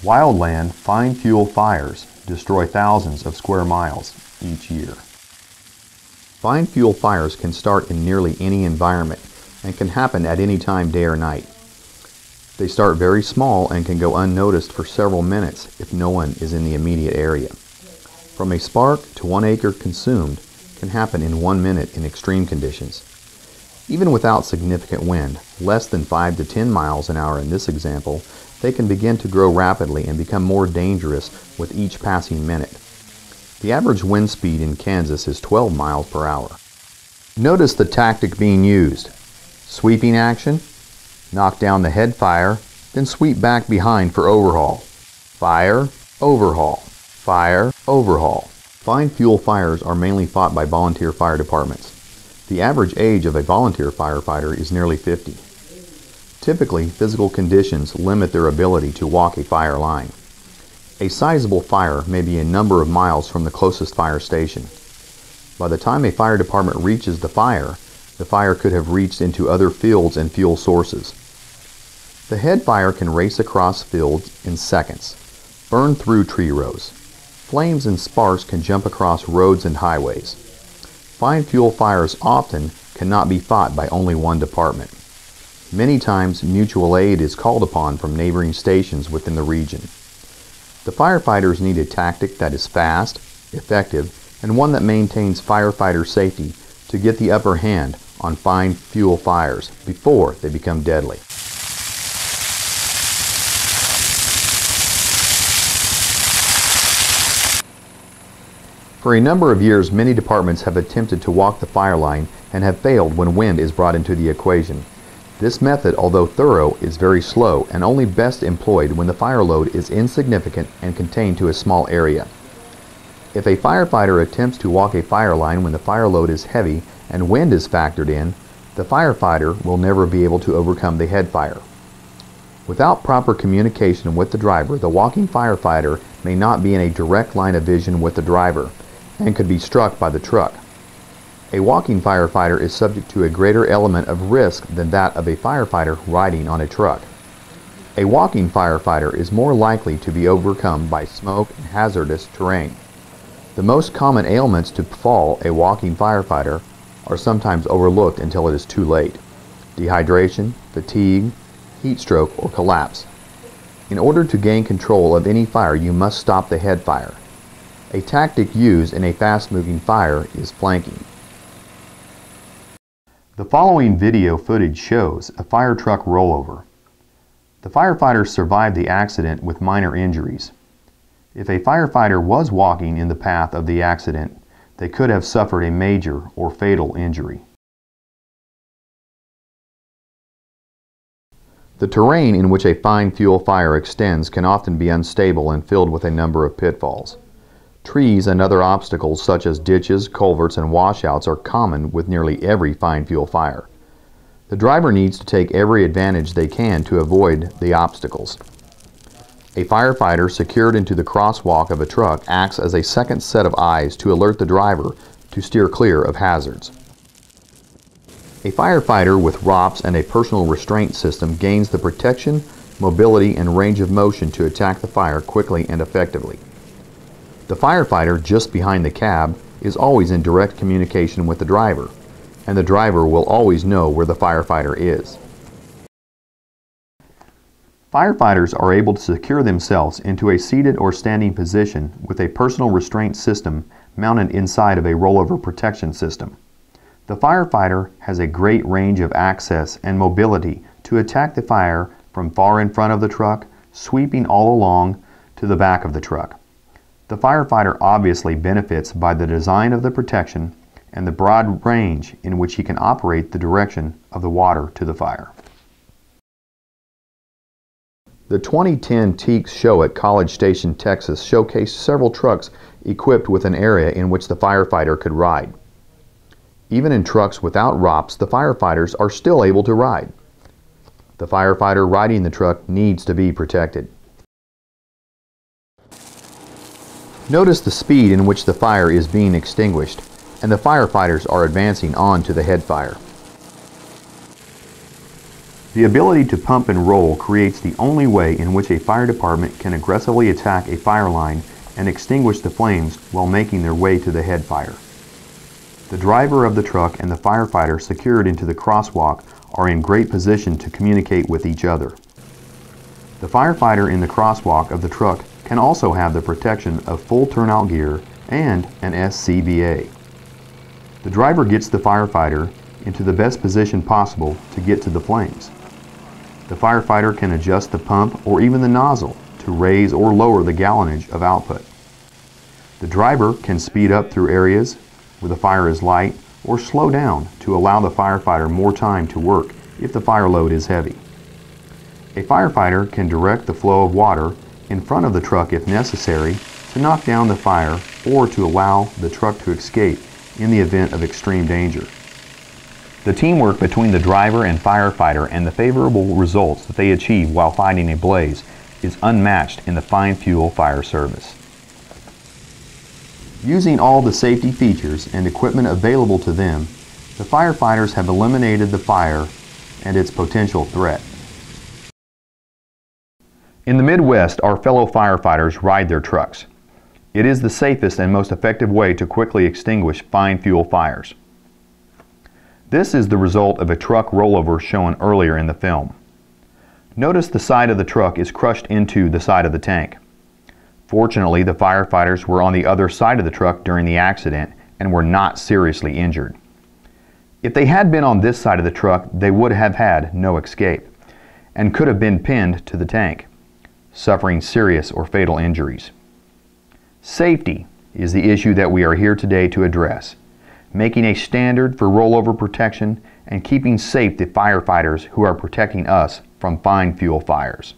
Wildland fine fuel fires destroy thousands of square miles each year. Fine fuel fires can start in nearly any environment and can happen at any time, day or night. They start very small and can go unnoticed for several minutes if no one is in the immediate area. From a spark to 1 acre consumed can happen in 1 minute in extreme conditions. Even without significant wind, less than 5 to 10 miles an hour in this example, they can begin to grow rapidly and become more dangerous with each passing minute. The average wind speed in Kansas is 12 miles per hour. Notice the tactic being used. Sweeping action, knock down the head fire, then sweep back behind for overhaul. Fire, overhaul. Fire, overhaul. Fine fuel fires are mainly fought by volunteer fire departments. The average age of a volunteer firefighter is nearly 50. Typically, physical conditions limit their ability to walk a fire line. A sizable fire may be a number of miles from the closest fire station. By the time a fire department reaches the fire could have reached into other fields and fuel sources. The head fire can race across fields in seconds, burn through tree rows. Flames and sparks can jump across roads and highways. Fine fuel fires often cannot be fought by only one department. Many times, mutual aid is called upon from neighboring stations within the region. The firefighters need a tactic that is fast, effective, and one that maintains firefighter safety to get the upper hand on fine fuel fires before they become deadly. For a number of years, many departments have attempted to walk the fire line and have failed when wind is brought into the equation. This method, although thorough, is very slow and only best employed when the fire load is insignificant and contained to a small area. If a firefighter attempts to walk a fire line when the fire load is heavy and wind is factored in, the firefighter will never be able to overcome the head fire. Without proper communication with the driver, the walking firefighter may not be in a direct line of vision with the driver and could be struck by the truck. A walking firefighter is subject to a greater element of risk than that of a firefighter riding on a truck. A walking firefighter is more likely to be overcome by smoke and hazardous terrain. The most common ailments to befall a walking firefighter are sometimes overlooked until it is too late: dehydration, fatigue, heat stroke, or collapse. In order to gain control of any fire, you must stop the head fire. A tactic used in a fast-moving fire is flanking. The following video footage shows a fire truck rollover. The firefighters survived the accident with minor injuries. If a firefighter was walking in the path of the accident, they could have suffered a major or fatal injury. The terrain in which a fine fuel fire extends can often be unstable and filled with a number of pitfalls. Trees and other obstacles such as ditches, culverts, and washouts are common with nearly every fine fuel fire. The driver needs to take every advantage they can to avoid the obstacles. A firefighter secured into the crosswalk of a truck acts as a second set of eyes to alert the driver to steer clear of hazards. A firefighter with ROPS and a personal restraint system gains the protection, mobility, and range of motion to attack the fire quickly and effectively. The firefighter just behind the cab is always in direct communication with the driver, and the driver will always know where the firefighter is. Firefighters are able to secure themselves into a seated or standing position with a personal restraint system mounted inside of a rollover protection system. The firefighter has a great range of access and mobility to attack the fire from far in front of the truck, sweeping all along to the back of the truck. The firefighter obviously benefits by the design of the protection and the broad range in which he can operate the direction of the water to the fire. The 2010 Teaks show at College Station, Texas showcased several trucks equipped with an area in which the firefighter could ride. Even in trucks without ROPS, the firefighters are still able to ride. The firefighter riding the truck needs to be protected. Notice the speed in which the fire is being extinguished, and the firefighters are advancing on to the head fire. The ability to pump and roll creates the only way in which a fire department can aggressively attack a fire line and extinguish the flames while making their way to the head fire. The driver of the truck and the firefighter secured into the crosswalk are in great position to communicate with each other. The firefighter in the crosswalk of the truck can also have the protection of full turnout gear and an SCBA. The driver gets the firefighter into the best position possible to get to the flames. The firefighter can adjust the pump or even the nozzle to raise or lower the gallonage of output. The driver can speed up through areas where the fire is light or slow down to allow the firefighter more time to work if the fire load is heavy. A firefighter can direct the flow of water in front of the truck if necessary to knock down the fire or to allow the truck to escape in the event of extreme danger. The teamwork between the driver and firefighter and the favorable results that they achieve while fighting a blaze is unmatched in the fine fuel fire service. Using all the safety features and equipment available to them, the firefighters have eliminated the fire and its potential threat. In the Midwest, our fellow firefighters ride their trucks. It is the safest and most effective way to quickly extinguish fine fuel fires. This is the result of a truck rollover shown earlier in the film. Notice the side of the truck is crushed into the side of the tank. Fortunately, the firefighters were on the other side of the truck during the accident and were not seriously injured. If they had been on this side of the truck, they would have had no escape and could have been pinned to the tank, suffering serious or fatal injuries. Safety is the issue that we are here today to address, making a standard for rollover protection and keeping safe the firefighters who are protecting us from fine fuel fires.